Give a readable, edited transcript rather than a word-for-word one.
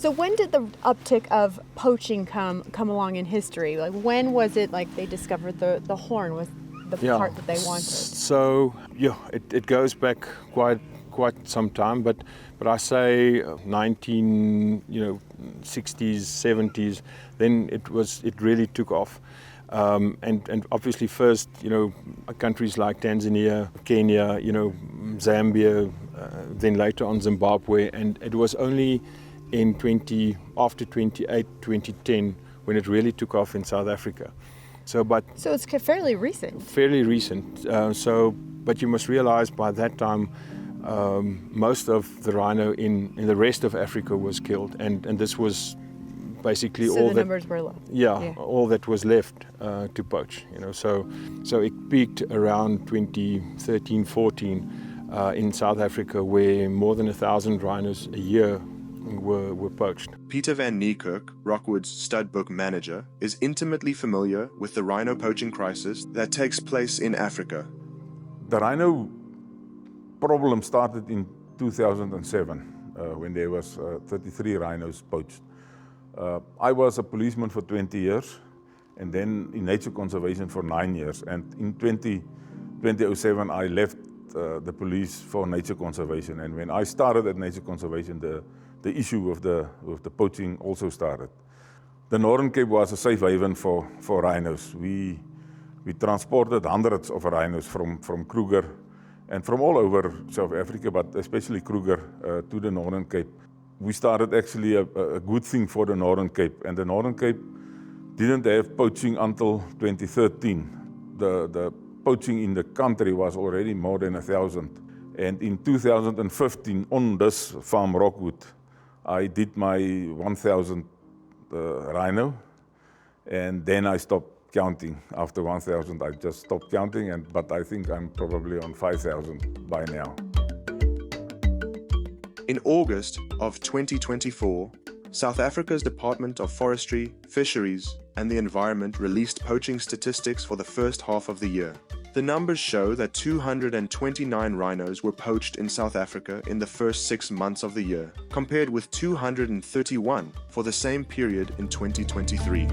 So when did the uptick of poaching come along in history? Like when was it like they discovered the horn was the part that they wanted? So it goes back quite some time, but I say 1960s, 70s. Then it really took off. And obviously first, countries like Tanzania, Kenya, Zambia, then later on Zimbabwe, and it was only in after 2010 when it really took off in South Africa. So it's fairly recent. Fairly recent. But you must realize by that time, most of the rhino in the rest of Africa was killed, and this was basically all the numbers were low. Yeah, all that was left to poach. So it peaked around 2013-14 in South Africa, where more than 1,000 rhinos a year were poached. Peter van Niekerk, Rockwood's stud book manager, is intimately familiar with the rhino poaching crisis that takes place in Africa. The rhino problem started in 2007 when there was 33 rhinos poached. I was a policeman for 20 years and then in nature conservation for 9 years. And in 2007 I left the police for nature conservation. And when I started at nature conservation, the issue of the poaching also started. The Northern Cape was a safe haven for rhinos. We transported hundreds of rhinos from Kruger and from all over South Africa, but especially Kruger, to the Northern Cape. We started actually a good thing for the Northern Cape, and the Northern Cape didn't have poaching until 2013. The poaching in the country was already more than 1,000. And in 2015, on this farm Rockwood, I did my 1,000th rhino, and then I stopped counting. After 1,000, I just stopped counting, but I think I'm probably on 5,000 by now. In August of 2024, South Africa's Department of Forestry, Fisheries and the Environment released poaching statistics for the first half of the year. The numbers show that 229 rhinos were poached in South Africa in the first 6 months of the year, compared with 231 for the same period in 2023.